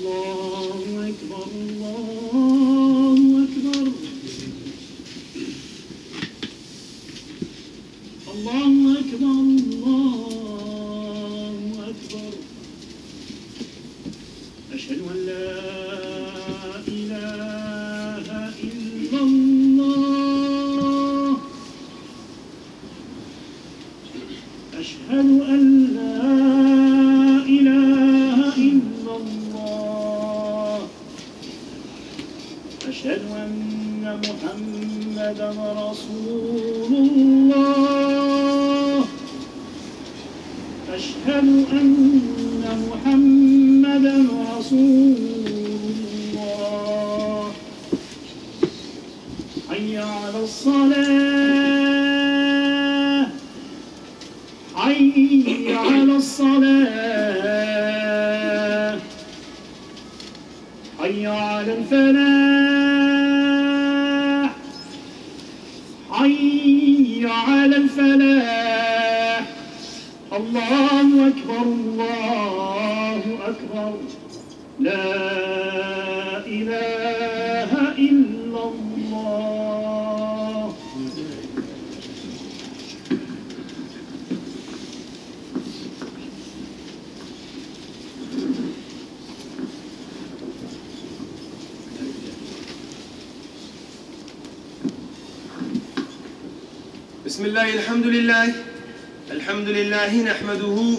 الله أكبر الله أكبر الله أكبر الله أكبر أشهد أن لا إله إلا الله أشهد أن لا إله إلا الله أشهد أن محمدا رسول الله أشهد أن محمدا رسول الله حي على الصلاة حي على الصلاة حي على الفلاح حي على الفلاح الله أكبر الله أكبر لا إله إلا الله بسم الله الحمد لله نحمده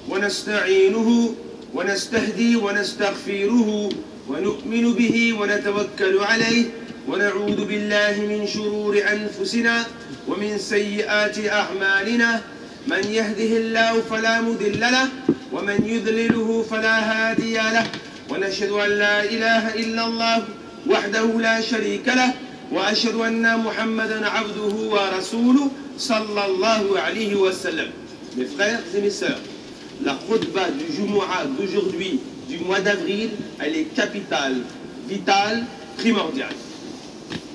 ونستعينه ونستهدي ونستغفره ونؤمن به ونتوكل عليه ونعوذ بالله من شرور أنفسنا ومن سيئات أعمالنا من يهده الله فلا مضل له ومن يضلله فلا هادي له ونشهد أن لا إله إلا الله وحده لا شريك له وأشهد أن محمدا عبده ورسوله صلى الله عليه وسلم. Mes frères et mes sœurs, la khutba du Jumu'ah d'aujourd'hui, du mois d'avril, elle est capitale, vitale, primordiale.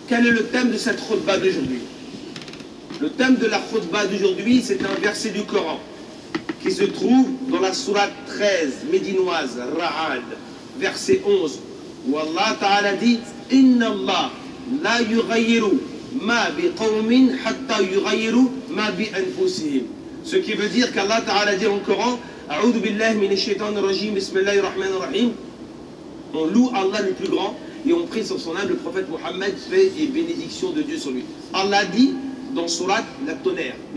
Quel est le thème de cette khutba d'aujourd'hui? Le thème de la khutba d'aujourd'hui, c'est un verset du Coran qui se trouve dans la sourate 13 médinoise, Ra'ad, verset 11, où Allah Ta'ala dit « Inna Allah la yughayyiru ma bi qawmin hatta yughayyiru ma bi anfusihim » Ce qui veut dire qu'Allah Ta'ala dit en Coran « A'udhu billahi minash shaitanir rajim, bismillahir rahmanir rahim » On loue Allah le plus grand et on prie sur son âme le prophète Mohammed, paix et bénédiction de Dieu sur lui. Allah dit dans Surat le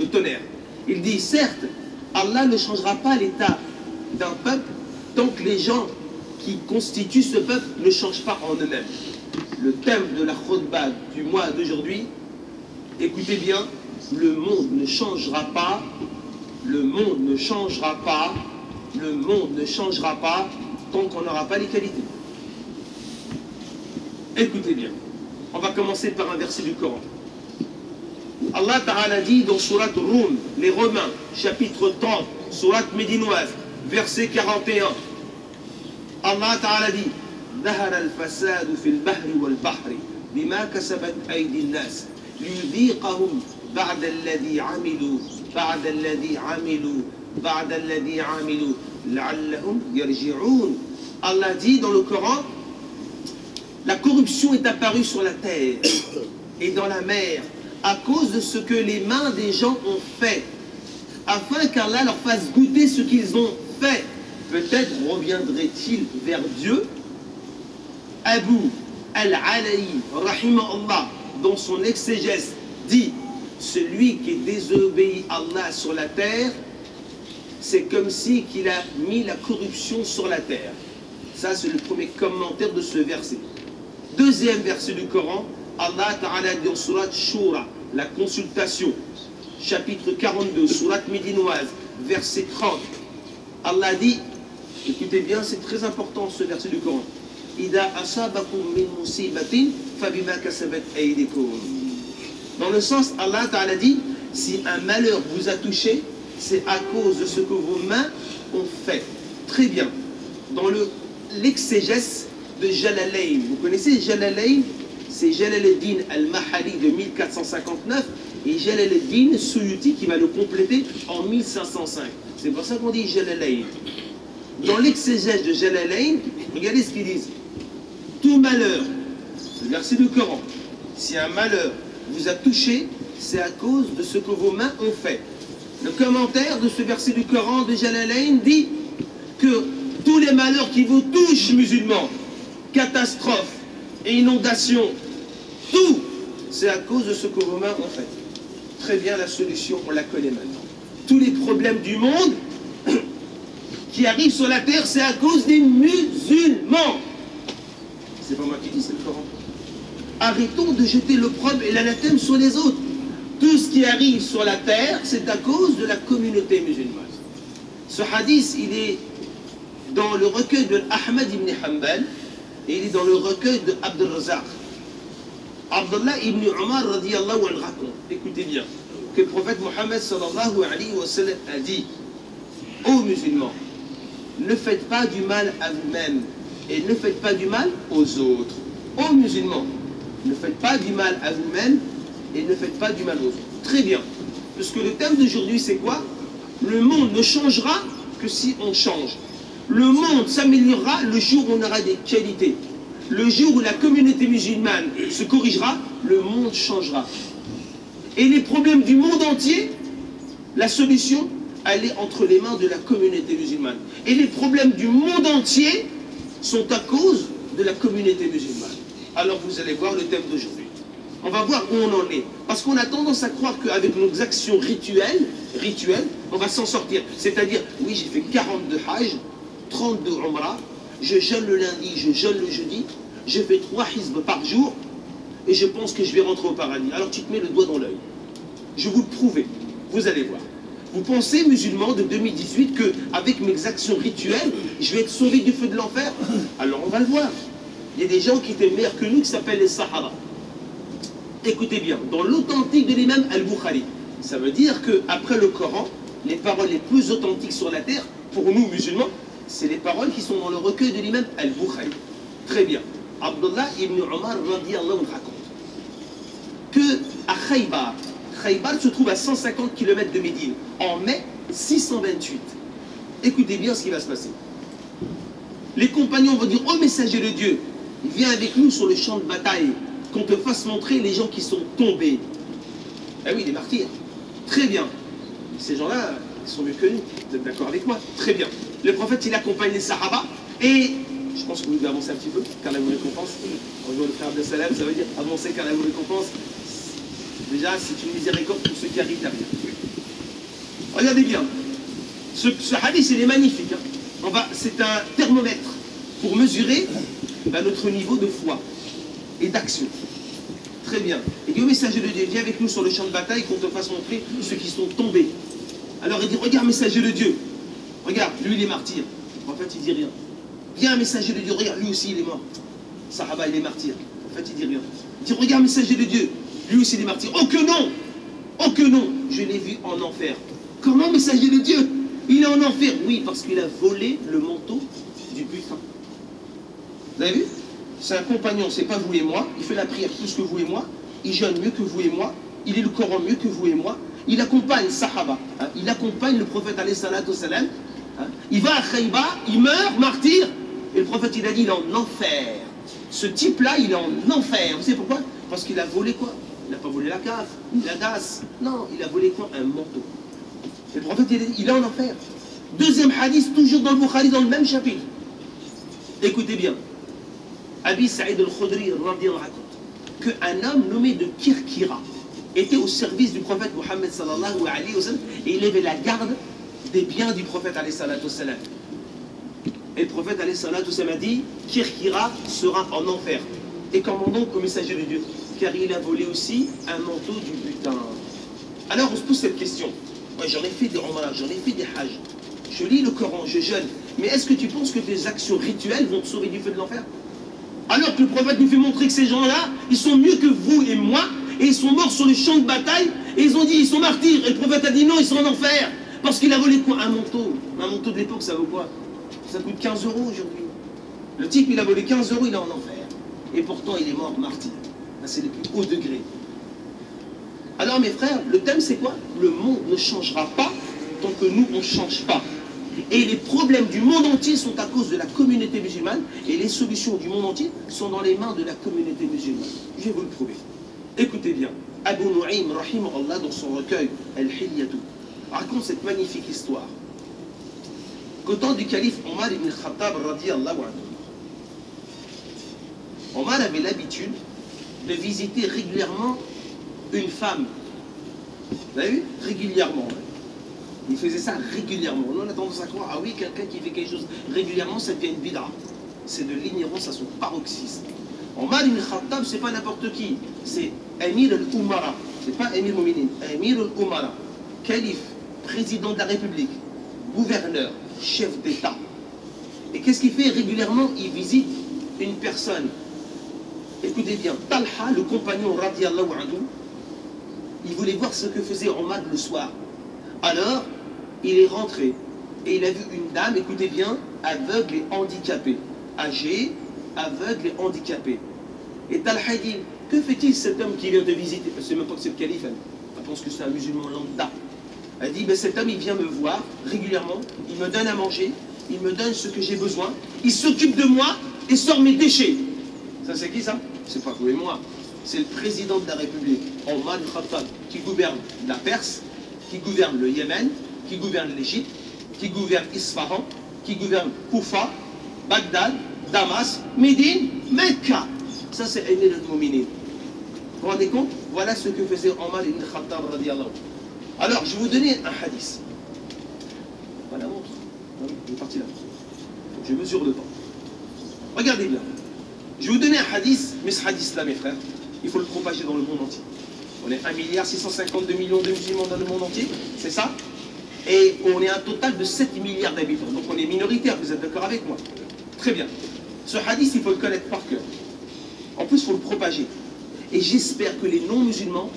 tonnerre, il dit certes, Allah ne changera pas l'état d'un peuple tant que les gens qui constituent ce peuple ne changent pas en eux-mêmes. Le thème de la khutba du mois d'aujourd'hui, écoutez bien, le monde ne changera pas, le monde ne changera pas, le monde ne changera pas tant qu'on n'aura pas les qualités. Écoutez bien, on va commencer par un verset du Coran. Allah Ta'ala dit dans Surat Rum, les Romains, chapitre 30, Surat médinoise, verset 41. Allah Ta'ala dit ظهر الفساد في البحر والبحر بما كسبت أيدي الناس ليذيقهم بعد الذي عملوا لعلهم يرجعون. Allah dit dans le Coran, la corruption est apparue sur la terre et dans la mer à cause de ce que les mains des gens ont fait, afin qu'Allah leur fasse goûter ce qu'ils ont fait. Peut-être reviendrait-il vers Dieu. Abu al-Alaï, rahimahullah, dans son exégèse, dit « Celui qui désobéit à Allah sur la terre, c'est comme si qu'il a mis la corruption sur la terre. » Ça, c'est le premier commentaire de ce verset. Deuxième verset du Coran, Allah Ta'ala dit en Surat Shura, la consultation, chapitre 42, Surat médinoise, verset 30. Allah dit, écoutez bien, c'est très important ce verset du Coran. Dans le sens, Allah Ta'ala dit, si un malheur vous a touché, c'est à cause de ce que vos mains ont fait. Très bien. Dans l'exégèse de Jalalayn, vous connaissez Jalalayn? C'est Jalaluddin al-Mahali de 1459 et Jalaluddin Suyuti qui va le compléter en 1505. C'est pour ça qu'on dit Jalalayn. dans l'exégèse de Jalalayn, regardez ce qu'ils disent. Tout malheur, c'est le verset du Coran, si un malheur vous a touché, c'est à cause de ce que vos mains ont fait. Le commentaire de ce verset du Coran de Jalalayn dit que tous les malheurs qui vous touchent, musulmans, catastrophes et inondations, tout, c'est à cause de ce que vos mains ont fait. Très bien, la solution, on la connaît maintenant. Tous les problèmes du monde qui arrivent sur la terre, c'est à cause des musulmans. C'est pas moi qui dis, c'est le Coran. Arrêtons de jeter l'opprobre et l'anathème sur les autres. Tout ce qui arrive sur la terre, c'est à cause de la communauté musulmane. Ce hadith, il est dans le recueil de Ahmad ibn Hanbal et il est dans le recueil de Abd al-Razaq. Abdullah ibn Umar radiyallahu anhu raconte, écoutez bien, que le prophète Mohammed sallallahu alayhi wa sallam a dit: ô musulmans, ne faites pas du mal à vous-même et ne faites pas du mal aux autres. Ô musulmans, ne faites pas du mal à vous-même et ne faites pas du mal aux autres. Très bien, parce que le thème d'aujourd'hui c'est quoi? Le monde ne changera que si on change. Le monde s'améliorera le jour où on aura des qualités. Le jour où la communauté musulmane se corrigera, le monde changera. Et les problèmes du monde entier, la solution, elle est entre les mains de la communauté musulmane. Et les problèmes du monde entier sont à cause de la communauté musulmane. Alors vous allez voir le thème d'aujourd'hui. On va voir où on en est. Parce qu'on a tendance à croire qu'avec nos actions rituelles, on va s'en sortir. C'est-à-dire, oui, j'ai fait 42 hajj, 32 umrah, je jeûne le lundi, je jeûne le jeudi, je fais 3 hizb par jour, et je pense que je vais rentrer au paradis. Alors tu te mets le doigt dans l'œil. Je vais vous le prouver. Vous allez voir. Vous pensez, musulmans de 2018, qu'avec mes actions rituelles, je vais être sauvé du feu de l'enfer? Alors on va le voir. Il y a des gens qui étaient meilleurs que nous, qui s'appellent les Sahaba. Écoutez bien, dans l'authentique de l'imam Al-Bukhari, ça veut dire qu'après le Coran, les paroles les plus authentiques sur la terre, pour nous musulmans, c'est les paroles qui sont dans le recueil de l'imam Al-Bukhari. Très bien. Abdullah ibn Umar radiyallahu anhu raconte que à Khaybar, Khaybar se trouve à 150 km de Médine, en mai 628. Écoutez bien ce qui va se passer. Les compagnons vont dire: ô messager de Dieu, viens avec nous sur le champ de bataille, qu'on te fasse montrer les gens qui sont tombés. Ah oui, les martyrs. Très bien. Ces gens-là, ils sont mieux que nous. Vous êtes d'accord avec moi? Très bien. Le prophète, il accompagne les Sahaba et je pense que vous devez avancer un petit peu, car la vous récompense. Bonjour le frère de Salam, ça veut dire avancer car la vous récompense. Déjà, c'est une miséricorde pour ceux qui arrivent derrière. Regardez bien. Ce hadith, il est magnifique. Hein. C'est un thermomètre pour mesurer notre niveau de foi et d'action. Très bien. Et dit au messager de Dieu: viens avec nous sur le champ de bataille qu'on te fasse montrer ceux qui sont tombés. Alors il dit: regarde, messager de Dieu. Regarde, lui il est martyr. En fait, il dit rien. Viens, messager de Dieu, regarde, lui aussi il est mort. Sahaba, il est martyr. En fait, il dit rien. Il dit: regarde, messager de Dieu, lui aussi il est martyr. Oh que non! Oh que non! Je l'ai vu en enfer. Comment, messager de Dieu? Il est en enfer. Oui, parce qu'il a volé le manteau du butin. Vous avez vu? C'est un compagnon, c'est pas vous et moi. Il fait la prière plus que vous et moi. Il jeûne mieux que vous et moi. Il lit le Coran mieux que vous et moi. Il accompagne Sahaba. Hein. Il accompagne le prophète alayhi salatu salam. Hein. Il va à Khaybar, il meurt, martyr. Et le prophète, il a dit: il est en enfer. Ce type-là, il est en enfer. Vous savez pourquoi? Parce qu'il a volé quoi? Il n'a pas volé la cave, la dasse. Non, il a volé quoi? Un manteau. Et le prophète, il a dit: il est en enfer. Deuxième hadith, toujours dans le Bukhari, dans le même chapitre. Écoutez bien. Abi Saïd al-Khudri raconte qu'un homme nommé de Kirkira était au service du prophète Mohammed sallallahu alayhi wa sallam et il avait la garde des biens du prophète alayhi salatu salam. Et le prophète alayhi salatu salam a dit: Kirkira sera en enfer. Et comment donc au messager de Dieu? Car il a volé aussi un manteau du butin. Alors on se pose cette question. Moi j'en ai fait des umrah, j'en ai fait des hajj. Je lis le Coran, je jeûne. Mais est-ce que tu penses que tes actions rituelles vont te sauver du feu de l'enfer? Alors que le prophète nous fait montrer que ces gens-là, ils sont mieux que vous et moi, et ils sont morts sur le champ de bataille, et ils ont dit: ils sont martyrs. Et le prophète a dit: non, ils sont en enfer. Parce qu'il a volé quoi? Un manteau. Un manteau de l'époque, ça vaut quoi? Ça coûte 15 € aujourd'hui. Le type, il a volé 15 €, il est en enfer. Et pourtant, il est mort martyr. C'est le plus haut degré. Alors mes frères, le thème c'est quoi? Le monde ne changera pas tant que nous, on ne change pas. Et les problèmes du monde entier sont à cause de la communauté musulmane, et les solutions du monde entier sont dans les mains de la communauté musulmane. Je vais vous le prouver. Écoutez bien, Abu Nu'aym, rahimahullah, dans son recueil Al-Hilyatu, raconte cette magnifique histoire. Qu'au temps du calife Omar ibn Khattab, radiyallahu anhu, Omar avait l'habitude de visiter régulièrement une femme. Vous avez vu? Régulièrement. Il faisait ça régulièrement. Nous, on a tendance à croire, ah oui, quelqu'un qui fait quelque chose régulièrement, ça devient une bid'a. C'est de l'ignorance à son paroxysme. Omar ibn Khattab, c'est pas n'importe qui. C'est Amir al-Umara. C'est pas Amir al-Mu'minin. Amir al-Umara. Calife, président de la République, gouverneur, chef d'État. Et qu'est-ce qu'il fait régulièrement? Il visite une personne. Écoutez bien, Talha, le compagnon radiyallahu anhu, il voulait voir ce que faisait Omar le soir. Alors, il est rentré et il a vu une dame, écoutez bien, aveugle et handicapée. Âgée, aveugle et handicapée. Et Talha dit, que fait-il cet homme qui vient te visiter? Parce que même pas que c'est le calife, elle pense que c'est un musulman lambda. Elle dit, ben, cet homme, il vient me voir régulièrement, il me donne à manger, il me donne ce que j'ai besoin, il s'occupe de moi et sort mes déchets. Ça, c'est qui ça? C'est pas vous et moi. C'est le président de la République, Omar al-Khattab, qui gouverne la Perse, qui gouverne le Yémen, qui gouverne l'Égypte, qui gouverne Isfahan, qui gouverne Koufa, Bagdad, Damas, Médine, Mecca. Ça, c'est Amir al-Mu'minin. Vous vous rendez compte? Voilà ce que faisait Omar ibn Khattab, radiyallahu anhu. Alors, je vais vous donner un hadith. Voilà, montre. Il est parti là. Je mesure le temps. Regardez bien. Je vais vous donner un hadith, mais ce hadith-là, mes frères, il faut le propager dans le monde entier. On est 1,652 milliard de musulmans dans le monde entier, c'est ça? Et on est un total de 7 milliards d'habitants. Donc on est minoritaire, vous êtes d'accord avec moi? Très bien. Ce hadith, il faut le connaître par cœur. En plus, il faut le propager. Et j'espère que les non-musulmans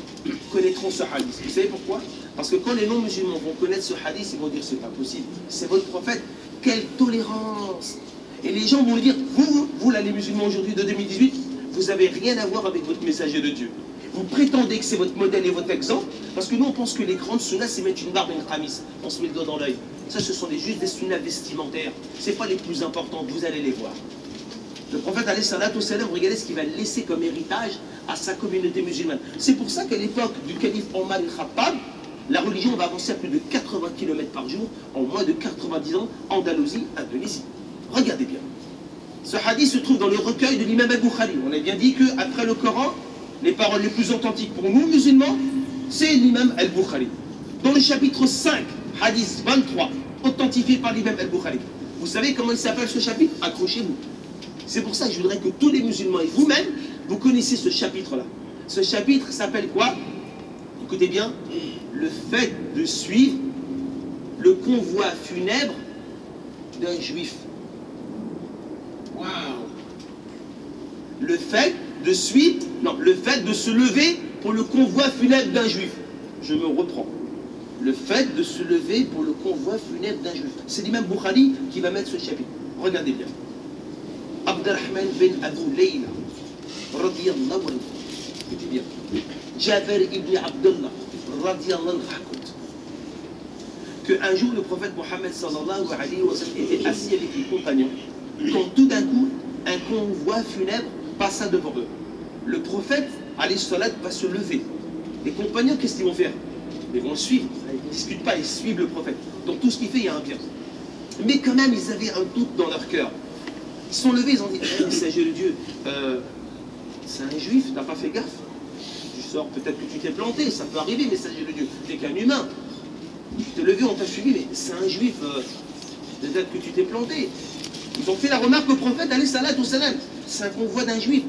connaîtront ce hadith. Vous savez pourquoi? Parce que quand les non-musulmans vont connaître ce hadith, ils vont dire c'est pas possible. C'est votre prophète. Quelle tolérance! Et les gens vont dire, vous là, les musulmans aujourd'hui de 2018, vous n'avez rien à voir avec votre messager de Dieu. Vous prétendez que c'est votre modèle et votre exemple, parce que nous on pense que les grandes sunnas c'est mettre une barbe et une khamis, on se met le doigt dans l'œil. Ça ce sont juste des sunnas vestimentaires, c'est pas les plus importantes, vous allez les voir. Le prophète alayhi salatu wassalam, regardez ce qu'il va laisser comme héritage à sa communauté musulmane. C'est pour ça qu'à l'époque du calife Omar al-Khattab, la religion va avancer à plus de 80 km par jour, en moins de 90 ans, Andalousie, Indonésie. Regardez bien. Ce hadith se trouve dans le recueil de l'imam al-Bukhari. On a bien dit qu'après le Coran, les paroles les plus authentiques pour nous, musulmans, c'est l'imam al-Bukhari. Dans le chapitre 5, hadith 23, authentifié par l'imam al-Bukhari. Vous savez comment il s'appelle ce chapitre? Accrochez-vous. C'est pour ça que je voudrais que tous les musulmans et vous-même, vous connaissiez ce chapitre-là. Ce chapitre s'appelle quoi? Écoutez bien, le fait de suivre le convoi funèbre d'un juif. Waouh! Le fait de suivre, non, le fait de se lever pour le convoi funèbre d'un juif. Je me reprends. Le fait de se lever pour le convoi funèbre d'un juif. C'est l'imam Bukhari qui va mettre ce chapitre. Regardez bien. Abdurrahman bin Abu Layla, radiyallahu anhu. Écoutez bien. Jabir ibn Abdullah, radiyallahu anhu, raconte qu'un jour le prophète Mohammed sallallahu alayhi wa sallam était assis avec les compagnons quand tout d'un coup un convoi funèbre passa devant eux. Le prophète alayhi salat va se lever. Les compagnons, qu'est-ce qu'ils vont faire? Ils vont le suivre. Ils ne discutent pas, ils suivent le prophète. Donc tout ce qu'il fait, il y a un bien. Mais quand même, ils avaient un doute dans leur cœur. Ils sont levés, ils ont dit, messager de Dieu, c'est un juif, t'as pas fait gaffe. Tu sors, peut-être que tu t'es planté, ça peut arriver, messager de Dieu. T'es qu'un humain. Tu t'es levé, on t'a suivi, mais c'est un juif, peut-être que tu t'es planté. Ils ont fait la remarque au prophète, alayhi salatu wassalam, c'est un convoi d'un juif.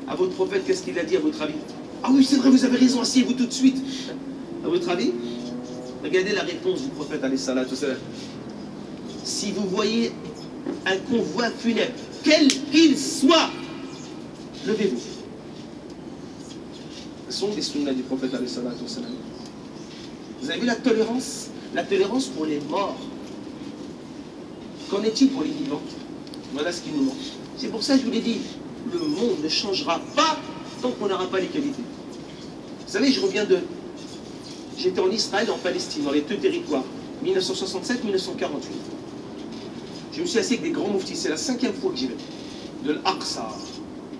À votre prophète, qu'est-ce qu'il a dit à votre avis? Ah oui, c'est vrai, vous avez raison, asseyez-vous tout de suite. À votre avis? Regardez la réponse du prophète, alayhi salatu wassalam. Si vous voyez un convoi funèbre, quel qu'il soit, levez-vous. Ce sont des sunnas du prophète, alayhi salatu wassalam. Vous avez vu la tolérance? La tolérance pour les morts. Qu'en est-il pour les vivants? Voilà ce qui nous manque. C'est pour ça que je vous l'ai dit, le monde ne changera pas tant qu'on n'aura pas les qualités. Vous savez, j'étais en Israël et en Palestine, dans les deux territoires, 1967-1948. Je me suis assis avec des grands mouftis, c'est la 5e fois que j'y vais. De l'Aqsa,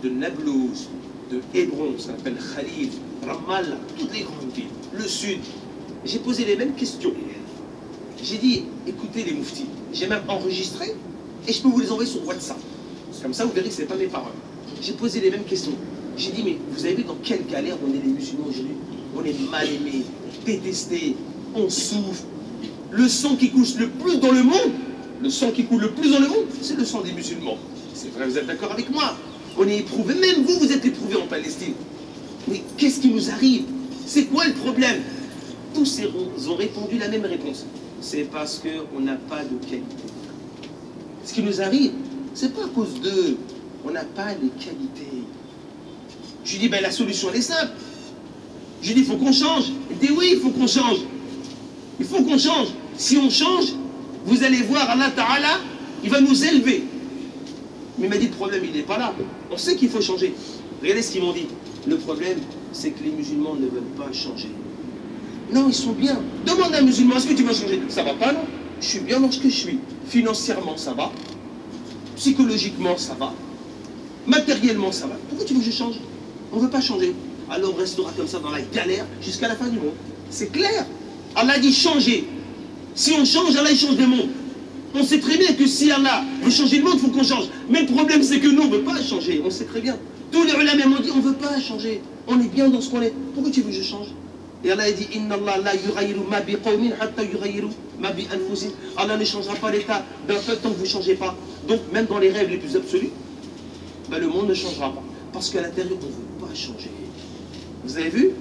de Nablouz, de Hébron, ça s'appelle Khalil, Ramallah, toutes les grandes villes, le sud. J'ai posé les mêmes questions. J'ai dit, écoutez les mouftis, j'ai même enregistré et je peux vous les envoyer sur WhatsApp. Comme ça, vous verrez que ce n'est pas mes paroles. J'ai posé les mêmes questions. J'ai dit, mais vous avez vu dans quelle galère on est les musulmans aujourd'hui? On est mal aimés, détestés, on souffre. Le sang qui coule le plus dans le monde, c'est le sang des musulmans. C'est vrai, vous êtes d'accord avec moi? On est éprouvés, même vous, vous êtes éprouvés en Palestine. Mais qu'est-ce qui nous arrive? C'est quoi le problème? Tous ont répondu la même réponse. C'est parce qu'on n'a pas de qualité. Ce qui nous arrive, c'est pas à cause d'eux. On n'a pas les qualités. Je lui dis, ben la solution elle est simple. Je lui dis, il faut qu'on change. Il dit, oui, il faut qu'on change. Il faut qu'on change. Si on change, vous allez voir Allah Ta'ala, il va nous élever. Mais il m'a dit, le problème, il n'est pas là. On sait qu'il faut changer. Regardez ce qu'ils m'ont dit. Le problème, c'est que les musulmans ne veulent pas changer. Non, ils sont bien. Demande à un musulman, est-ce que tu vas changer? Ça va pas, non? Je suis bien dans ce que je suis. Financièrement, ça va. Psychologiquement, ça va. Matériellement, ça va. Pourquoi tu veux que je change? On ne veut pas changer. Alors on restera comme ça dans la galère jusqu'à la fin du monde. C'est clair. Allah dit changer. Si on change, Allah il change le monde. On sait très bien que si Allah veut changer le monde, il faut qu'on change. Mais le problème, c'est que nous, on ne veut pas changer. On sait très bien. Tous les ulama m'ont dit, on ne veut pas changer. On est bien dans ce qu'on est. Pourquoi tu veux que je change? Et Allah a dit, Inna Allah la yughayyiru ma bi qawmin hatta yughayyiru ma bi anfusihim. Allah ne changera pas l'état d'un peuple tant que vous ne changez pas. Donc, même dans les rêves les plus absolus, ben, le monde ne changera pas. Parce qu'à l'intérieur, on ne veut pas changer. Vous avez vu?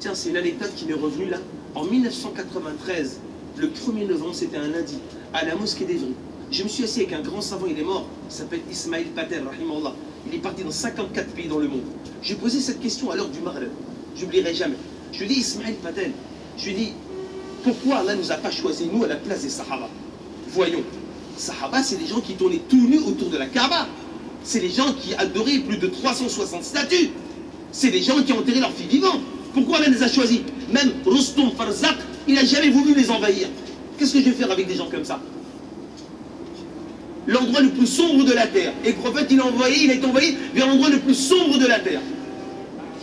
Tiens, c'est une anecdote qui m'est revenue là. En 1993, le 1er novembre, c'était un lundi, à la mosquée d'Evry. Je me suis assis avec un grand savant, il est mort, il s'appelle Ismail Patel, rahimahullah. Il est parti dans 54 pays dans le monde. J'ai posé cette question à l'heure du Maghreb. Je n'oublierai jamais. Je lui ai dit, Ismail Patel, je lui ai dit, pourquoi Allah ne nous a pas choisi, nous, à la place des Sahaba? Voyons, Sahaba, c'est des gens qui tournaient tout nus autour de la Kaaba. C'est les gens qui adoraient plus de 360 statues. C'est des gens qui ont enterré leurs filles vivantes. Pourquoi Allah les a choisis? Même Rustum Farzak, il n'a jamais voulu les envahir. Qu'est-ce que je vais faire avec des gens comme ça? L'endroit le plus sombre de la terre. Et le prophète, il a été envoyé vers l'endroit le plus sombre de la terre.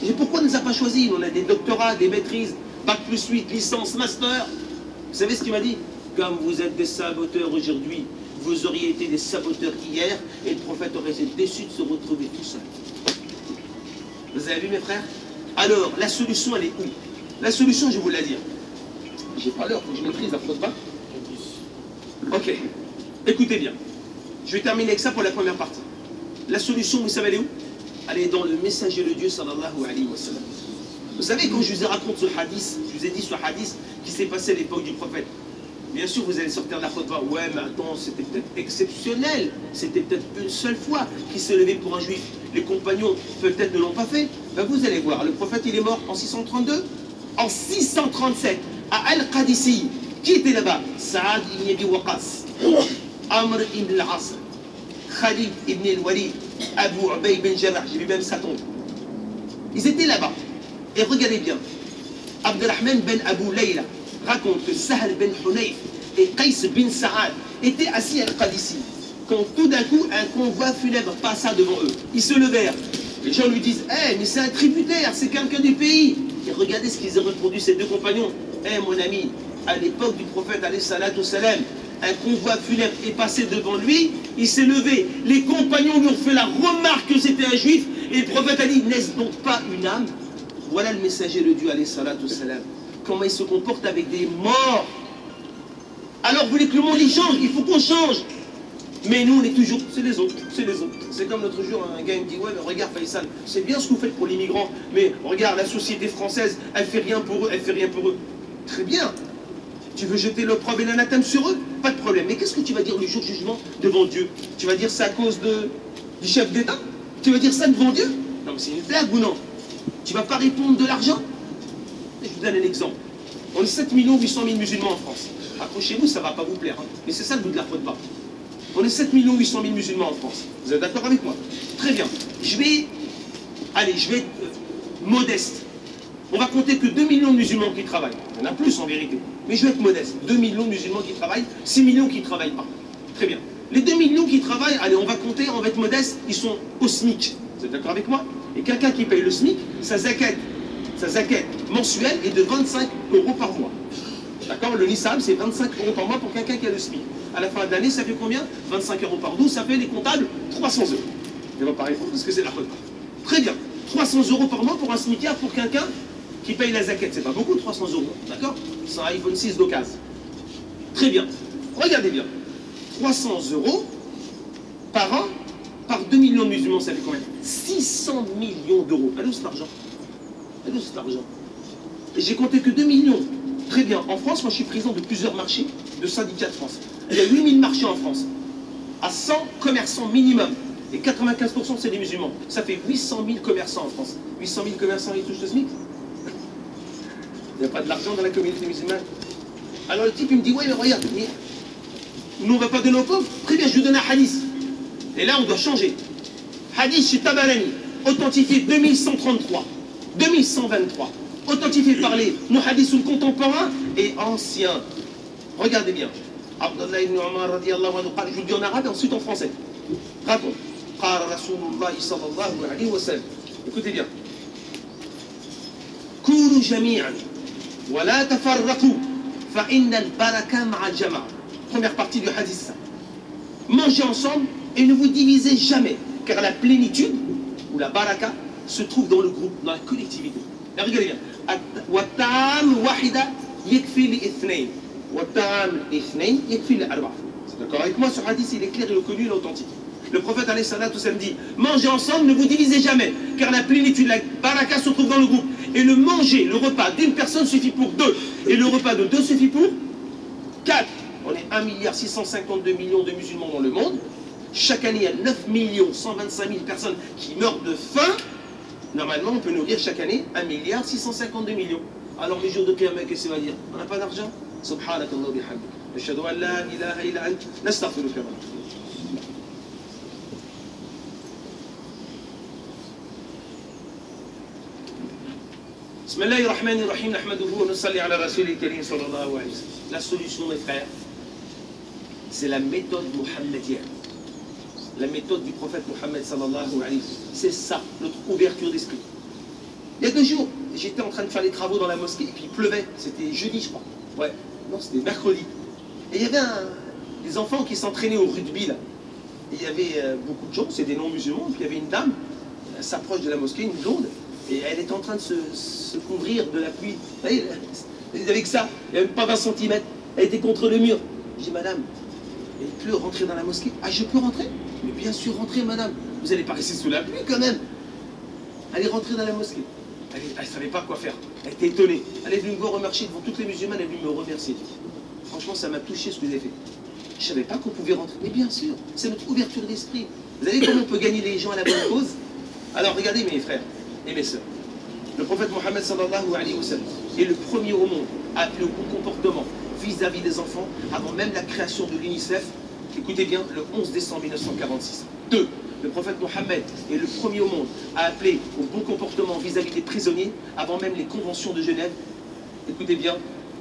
Et pourquoi il ne nous a pas choisis? On a des doctorats, des maîtrises, Bac plus 8, licence, master. Vous savez ce qu'il m'a dit? Comme vous êtes des saboteurs aujourd'hui, vous auriez été des saboteurs hier, et le prophète aurait été déçu de se retrouver tout seul. Vous avez vu mes frères? Alors, la solution, elle est où? La solution, je vais vous la dire. J'ai pas l'heure, faut que je maîtrise la faute pas. Ok, écoutez bien. Je vais terminer avec ça pour la première partie. La solution, vous savez, elle est où? Elle est dans le messager de Dieu, sallallahu alayhi wa sallam. Vous savez, quand je vous ai raconté ce hadith, je vous ai dit ce hadith qui s'est passé à l'époque du prophète. Bien sûr, vous allez sortir de la khutbah. Ouais, mais attends, c'était peut-être exceptionnel. C'était peut-être une seule fois qu'il s'est levé pour un juif. Les compagnons, peut-être, ne l'ont pas fait. Ben, vous allez voir, le prophète, il est mort en 632. En 637, à Al-Qadisi, qui était là-bas? Saad ibn Abi Waqas, Amr ibn al-As, Khalid ibn al-Walid, Abu Ubayd bin Jarrah, j'ai vu même sa tombe. Ils étaient là-bas. Et regardez bien, Abdelrahman ben Abu Layla raconte que Sahal ben Hunayf et Qais bin Saad étaient assis à Al-Qadisi, quand tout d'un coup un convoi funèbre passa devant eux. Ils se levèrent. Les gens lui disent, mais c'est un tributaire, c'est quelqu'un du pays. Et regardez ce qu'ils ont répondu, ces deux compagnons. Mon ami, à l'époque du prophète, alayhi salatu salam, un convoi funèbre est passé devant lui, il s'est levé. Les compagnons lui ont fait la remarque que c'était un juif, et le prophète a dit, n'est-ce donc pas une âme? Voilà le messager de Dieu, alayhi salatu salam. Comment il se comporte avec des morts. Alors vous voulez que le monde y change, il faut qu'on change. Mais nous on est toujours, c'est les autres, c'est les autres. C'est comme l'autre jour, un gars me dit, ouais mais regarde Faisal, c'est bien ce que vous faites pour les migrants, mais regarde la société française, elle fait rien pour eux, elle fait rien pour eux. Très bien. Tu veux jeter l'opprobre et l'anathème sur eux? Pas de problème. Mais qu'est-ce que tu vas dire le jour du jugement devant Dieu? Tu vas dire c'est à cause du chef d'État? Tu vas dire ça devant Dieu? Non mais c'est une blague ou non? Tu vas pas répondre de l'argent? Je vous donne un exemple. On est 7 800 000 musulmans en France. Accrochez-vous, ça ne va pas vous plaire. Hein. Mais c'est ça le bout de la faute pas. On est 7 800 000 musulmans en France. Vous êtes d'accord avec moi? Très bien. Je vais être modeste. On va compter que 2 millions de musulmans qui travaillent. Il y en a plus en vérité. Mais je vais être modeste. 2 millions de musulmans qui travaillent, 6 millions qui ne travaillent pas. Très bien. Les 2 millions qui travaillent, allez, on va compter, on va être modeste, ils sont au SMIC. Vous êtes d'accord avec moi? Et quelqu'un qui paye le SMIC, sa zakat mensuelle est de 25 € par mois. D'accord? Le Nissab, c'est 25 € par mois pour quelqu'un qui a le SMIC. À la fin de l'année, ça fait combien? 25 € par 12, ça fait les comptables 300 €. Il ne va pas répondre parce que c'est la retraite. Très bien. 300 € par mois pour un SMICard, pour quelqu'un qui paye la zakat. C'est pas beaucoup, 300 €. D'accord? C'est un iPhone 6 d'occasion. Très bien. Regardez bien. 300 € par an, par 2 millions de musulmans, ça fait combien? 600 millions d'euros. Allez où cet argent? Allez où cet argent? Et j'ai compté que 2 millions. Très bien. En France, moi je suis président de plusieurs marchés de syndicats de France. Il y a 8000 marchés en France. À 100 commerçants minimum. Et 95% c'est des musulmans. Ça fait 800 000 commerçants en France. 800 000 commerçants, ils touchent le SMIC? Il n'y a pas de l'argent dans la communauté musulmane. Alors le type il me dit, ouais mais regarde, nous on ne va pas donner aux pauvres. Très bien, je lui donne un hadith. Et là on doit changer. Hadith chez Tabarani, authentifié 2133, 2123. Authentifié par les muhadiths contemporains et anciens. Regardez bien. Abdullah ibn Umar radiyallahu anhu, je vous le dis en arabe et ensuite en français. Raconte. Qala Rasulullah sallallahu alayhi wa sallam. Écoutez bien. Koulou jami'an wa la tafarraqu fa inna al-baraka ma'a al-jama'. Première partie du hadith. Mangez ensemble et ne vous divisez jamais, car la plénitude ou la baraka se trouve dans le groupe, dans la collectivité. Et regardez bien. Wata'am wahida yakfi li ithnayn. Wata'am ithnayn yakfi li arba'. C'est d'accord avec moi? Ce hadith il est clair, il est connu, il est authentique. Le prophète alayhi salatu sallam dit, mangez ensemble, ne vous divisez jamais, car la plénitude, la baraka se trouve dans le groupe. Et le manger, le repas d'une personne suffit pour 2. Et le repas de 2 suffit pour 4. On est 1,652 milliard de musulmans dans le monde. Chaque année, il y a 9 125 000 personnes qui meurent de faim. Normalement, on peut nourrir chaque année 1,652 milliard. Alors les jours de Qiyamah, qu'est-ce que ça va dire? On n'a pas d'argent? Subhanakallah bihamdik. Ashhadu an la ilaha illa ant. Nastaghfiruka. Bismillahirrahmanirrahim. Nahmaduhu wa nusalli ala rasulil karim sallallahu alayhi wa sallam. La solution, mes frères, c'est la méthode mohammedienne. La méthode du prophète Mohammed sallallahu alayhi wa sallam. C'est ça, notre ouverture d'esprit. Il y a 2 jours, j'étais en train de faire les travaux dans la mosquée et puis il pleuvait. C'était jeudi, je crois. Ouais, non, c'était mercredi. Et il y avait des enfants qui s'entraînaient au rugby, là. Et il y avait beaucoup de gens, c'est des non-musulmans. Puis il y avait une dame, elle s'approche de la mosquée, une blonde, et elle était en train de se couvrir de la pluie. Vous voyez, avec ça, il n'y avait même pas 20 cm. Elle était contre le mur. Je dis, madame, il pleut, rentrer dans la mosquée. Ah, je peux rentrer? Mais bien sûr, rentrez, madame. Vous n'allez pas rester sous la pluie, quand même. Elle est rentrée dans la mosquée. Elle ne savait pas quoi faire. Elle était étonnée. Elle est venue me voir remercier devant toutes les musulmanes. Elle est venue me remercier. Franchement, ça m'a touché ce que vous avez fait. Je ne savais pas qu'on pouvait rentrer. Mais bien sûr, c'est notre ouverture d'esprit. Vous savez comment on peut gagner les gens à la bonne cause? Alors, regardez, mes frères et mes sœurs. Le prophète Mohammed sallallahu alayhi wa sallam est le premier au monde à appeler au bon comportement vis-à-vis des enfants avant même la création de l'UNICEF. Écoutez bien, le 11 décembre 1946. 2. Le prophète Mohammed est le premier au monde à appeler au bon comportement vis-à-vis des prisonniers avant même les conventions de Genève. Écoutez bien,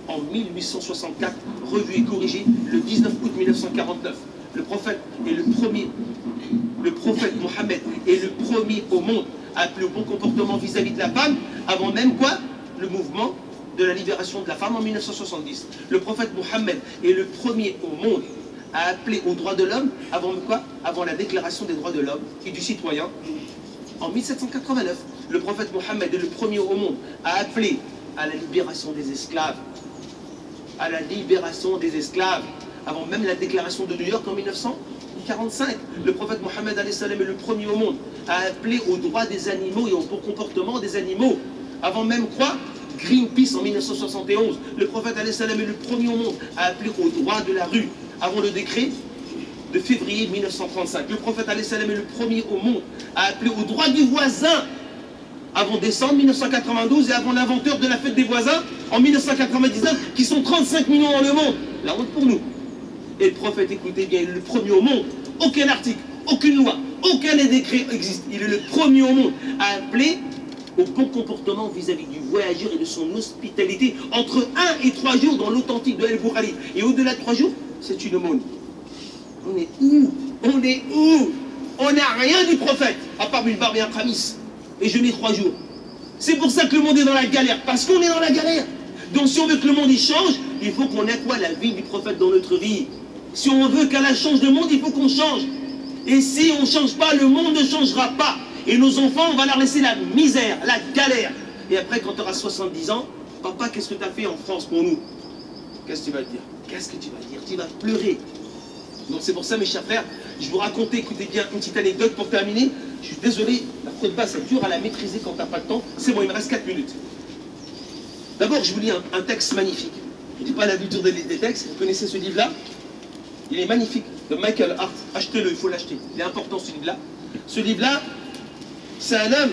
en 1864, revu et corrigé le 19 août 1949. Le prophète Mohammed est le premier au monde à appeler au bon comportement vis-à-vis de la femme avant même quoi? Le mouvement de la libération de la femme en 1970. Le prophète Mohammed est le premier au monde à appeler aux droits de l'homme avant quoi? Avant la déclaration des droits de l'homme et du citoyen en 1789. Le prophète Mohammed est le premier au monde à appeler à la libération des esclaves. À la libération des esclaves avant même la déclaration de New York en 1945. Le prophète Mohammed alayhi salam est le premier au monde à appeler aux droits des animaux et au bon comportement des animaux avant même quoi? Greenpeace en 1971. Le prophète alayhi salam est le premier au monde à appeler aux droits de la rue avant le décret de février 1935. Le prophète alayhi salam est le premier au monde à appeler aux droits du voisin avant décembre 1992 et avant l'inventeur de la fête des voisins en 1999 qui sont 35 millions dans le monde. La honte pour nous. Et le prophète, écoutez bien, il est le premier au monde. Aucun article, aucune loi, aucun décret existe. Il est le premier au monde à appeler au bon comportement vis-à-vis du voyageur et de son hospitalité entre 1 et 3 jours dans l'authentique de El-Bukhari. Et au-delà de 3 jours, c'est une aumône. On est où? On est où? On n'a rien du prophète, à part une barbe et un khamis. Et jeûner 3 jours. C'est pour ça que le monde est dans la galère, parce qu'on est dans la galère. Donc si on veut que le monde y change, il faut qu'on nettoie la vie du prophète dans notre vie. Si on veut qu'Allah change le monde, il faut qu'on change. Et si on ne change pas, le monde ne changera pas. Et nos enfants, on va leur laisser la misère, la galère. Et après, quand tu auras 70 ans, papa, qu'est-ce que tu as fait en France pour nous? Qu'est-ce que tu vas dire? Qu'est-ce que tu vas dire? Tu vas pleurer. Donc c'est pour ça, mes chers frères, je vous racontais, écoutez bien, une petite anecdote pour terminer. Je suis désolé, la khutba, c'est dur à la maîtriser quand tu n'as pas le temps. C'est bon, il me reste 4 minutes. D'abord, je vous lis un texte magnifique. Je ne dis pas l'habitude des textes, vous connaissez ce livre-là? Il est magnifique, de Michael Hart. Achetez-le, il faut l'acheter. Il est important ce livre-là. Ce livre-là, c'est un homme,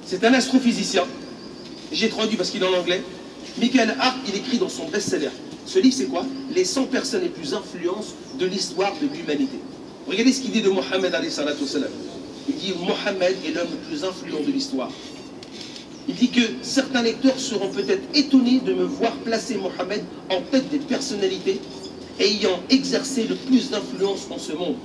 c'est un astrophysicien. J'ai traduit parce qu'il est en anglais. Michael Hart, il écrit dans son best-seller. Ce livre, c'est quoi? Les 100 personnes les plus influentes de l'histoire de l'humanité. Regardez ce qu'il dit de Mohammed alayhi salatu wassalam. Il dit Mohammed est l'homme le plus influent de l'histoire. Il dit que certains lecteurs seront peut-être étonnés de me voir placer Mohammed en tête des personnalités ayant exercé le plus d'influence dans ce monde.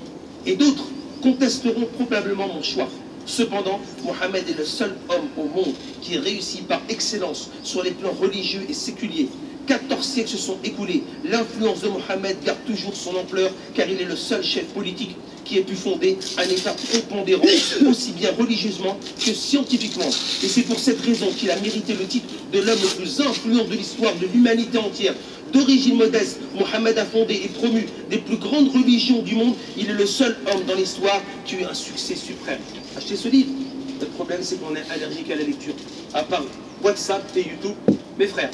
Et d'autres contesteront probablement mon choix. Cependant, Mohammed est le seul homme au monde qui réussit par excellence sur les plans religieux et séculiers. 14 siècles se sont écoulés. L'influence de Mohammed garde toujours son ampleur car il est le seul chef politique qui ait pu fonder un État prépondérant aussi bien religieusement que scientifiquement. Et c'est pour cette raison qu'il a mérité le titre de l'homme le plus influent de l'histoire de l'humanité entière. D'origine modeste, Mohammed a fondé et promu des plus grandes religions du monde. Il est le seul homme dans l'histoire qui a eu un succès suprême. Achetez ce livre. Le problème, c'est qu'on est allergique à la lecture. À part WhatsApp et YouTube. Mes frères,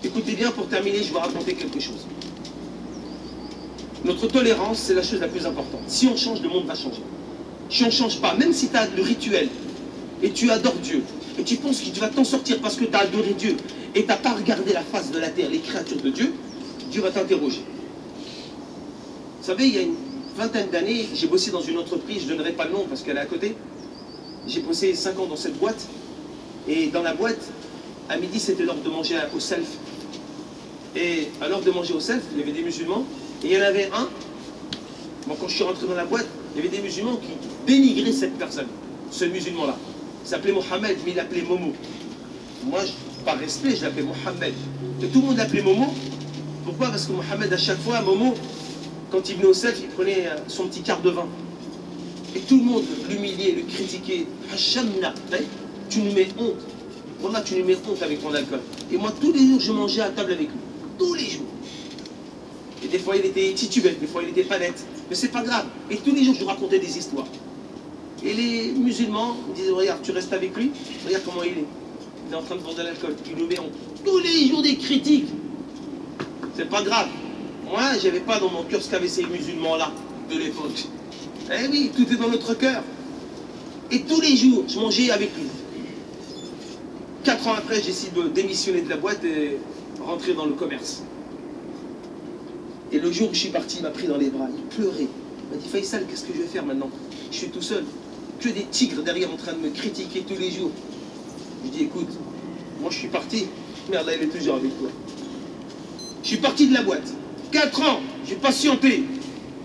écoutez bien, pour terminer, je vais vous raconter quelque chose. Notre tolérance, c'est la chose la plus importante. Si on change, le monde va changer. Si on ne change pas, même si tu as le rituel, et tu adores Dieu, et tu penses que tu vas t'en sortir parce que tu as adoré Dieu, et tu n'as pas regardé la face de la terre, les créatures de Dieu, Dieu va t'interroger. Vous savez, il y a une vingtaine d'années, j'ai bossé dans une entreprise, je ne donnerai pas le nom parce qu'elle est à côté. J'ai bossé 5 ans dans cette boîte, et dans la boîte, à midi, c'était l'heure de manger au self. Et à l'heure de manger au self, il y avait des musulmans, et il y en avait un, moi quand je suis rentré dans la boîte, il y avait des musulmans qui dénigraient cette personne, ce musulman-là. Il s'appelait Mohamed, mais il l'appelait Momo. Moi, par respect, je l'appelais Mohamed. Et tout le monde l'appelait Momo. Pourquoi? Parce que Mohamed, à chaque fois, Momo, quand il venait au self, il prenait son petit quart de vin. Et tout le monde l'humiliait, le critiquait. Hachamna, tu nous mets honte. Voilà, tu nous mets honte avec ton alcool. Et moi, tous les jours, je mangeais à table avec lui. Tous les jours. Et des fois, il était titubé, des fois, il était pas net. Mais c'est pas grave. Et tous les jours, je lui racontais des histoires. Et les musulmans me disaient, regarde, tu restes avec lui, regarde comment il est. Il est en train de boire de l'alcool. Il nous met honte. Tous les jours des critiques. C'est pas grave. Moi, j'avais pas dans mon cœur ce qu'avaient ces musulmans-là de l'époque. Eh oui, tout est dans notre cœur. Et tous les jours, je mangeais avec lui. 4 ans après, j'ai décidé de démissionner de la boîte et rentrer dans le commerce. Et le jour où je suis parti, il m'a pris dans les bras, il pleurait. Il m'a dit, Faisal, qu'est-ce que je vais faire maintenant? Je suis tout seul. Que des tigres derrière en train de me critiquer tous les jours. Je dis, écoute, moi je suis parti, mais Allah il est toujours avec toi. Je suis parti de la boîte. 4 ans, j'ai patienté.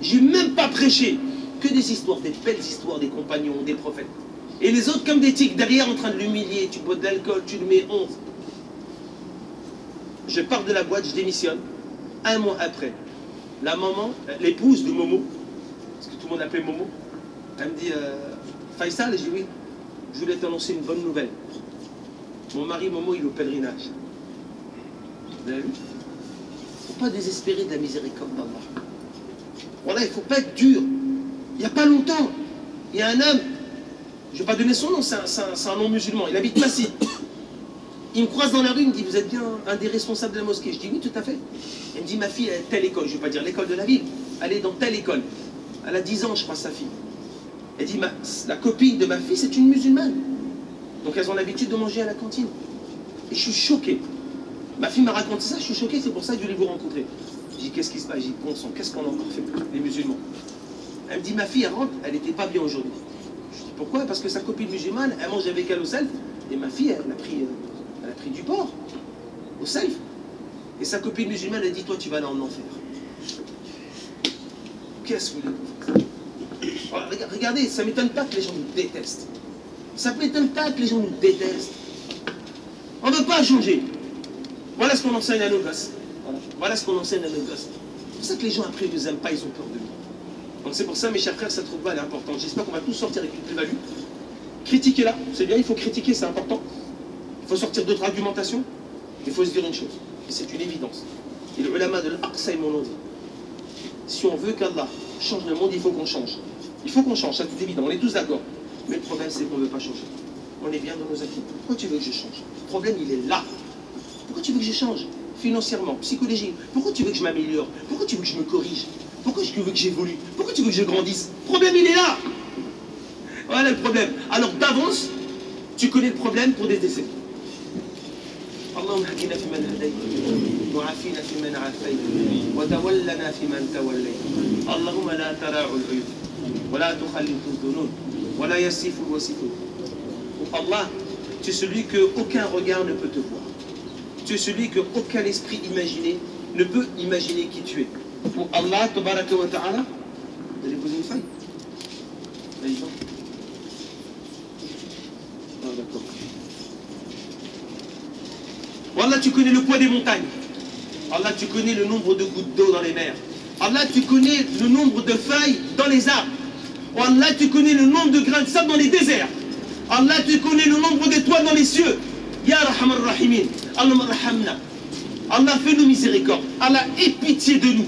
J'ai même pas prêché. Que des histoires, des belles histoires des compagnons, des prophètes. Et les autres comme des tigres derrière en train de l'humilier. Tu bois de l'alcool, tu le mets honte. Je pars de la boîte, je démissionne. 1 mois après, la maman, l'épouse de Momo, parce que tout le monde l'appelait Momo, elle me dit, Faisal, j'ai dit oui, je voulais t'annoncer une bonne nouvelle. Mon mari Momo, il est au pèlerinage. Vous avez vu? Il ne faut pas désespérer de la miséricorde d'Allah. Voilà, il ne faut pas être dur. Il n'y a pas longtemps, il y a un homme, je ne vais pas donner son nom, c'est un nom musulman, il habite Massy. Il me croise dans la rue, il me dit, vous êtes bien un des responsables de la mosquée? Je dis, oui, tout à fait. Il me dit, ma fille, elle est à telle école, je ne vais pas dire l'école de la ville, elle est dans telle école. Elle a 10 ans, je crois, sa fille. Elle dit, la copine de ma fille, c'est une musulmane. Donc elles ont l'habitude de manger à la cantine. Et je suis choqué. Ma fille m'a raconté ça, je suis choqué, c'est pour ça que je voulais vous rencontrer. Je dis, qu'est-ce qui se passe? Je dis, bon sang, qu'est-ce qu'on a encore fait, les musulmans? Elle me dit, ma fille, elle rentre, elle n'était pas bien aujourd'hui. Je dis, pourquoi? Parce que sa copine musulmane, elle mange avec elle au self, et ma fille, elle a pris du porc, au self. Et sa copine musulmane, elle dit, toi, tu vas aller en enfer. Qu'est-ce que vous voulez? Voilà, regardez, ça ne m'étonne pas que les gens nous détestent. Ça ne m'étonne pas que les gens nous détestent. On ne veut pas changer. Voilà ce qu'on enseigne à nos gosses. Voilà ce qu'on enseigne à nos gosses. C'est pour ça que les gens après ne nous aiment pas, ils ont peur de nous. Donc c'est pour ça, mes chers frères, cette troupe elle est importante. J'espère qu'on va tous sortir avec une plus-value. Critiquez-la, c'est bien, il faut critiquer, c'est important. Il faut sortir d'autres argumentations. Il faut se dire une chose, et c'est une évidence. Et le ulama de l'Aqsa, ils m'en ont dit. Si on veut qu'Allah change le monde, il faut qu'on change. Il faut qu'on change, ça c'est évident, on est tous d'accord. Mais le problème, c'est qu'on ne veut pas changer. On est bien dans nos acquis. Pourquoi tu veux que je change? Le problème, il est là. Pourquoi tu veux que je change? Financièrement, psychologiquement. Pourquoi tu veux que je m'améliore? Pourquoi tu veux que je me corrige? Pourquoi tu veux que j'évolue? Pourquoi tu veux que je grandisse? Le problème, il est là. Voilà le problème. Alors d'avance, tu connais le problème pour des décès. اللهم اهدنا فيمن هديت وعافنا فيمن عافيت وتولنا فيمن توليت اللهم لا تراع العيوب ولا تخلط الذنوب ولا يسيف الوسيط. Allah, tu es celui que aucun regard ne peut te voir. Tu es celui que aucun esprit imaginé ne peut imaginer qui tu es. Pour Allah, tabaraka wa ta'ala, vous allez poser une feuille. Allez, ah, d'accord. Allah, tu connais le poids des montagnes. Allah, tu connais le nombre de gouttes d'eau dans les mers. Allah, tu connais le nombre de feuilles dans les arbres. Allah, tu connais le nombre de grains de sable dans les déserts. Allah, tu connais le nombre d'étoiles dans les cieux. Ya Rahman Rahimin. Allah, rahamna. Allah, fais-nous miséricorde. Allah, aie pitié de nous.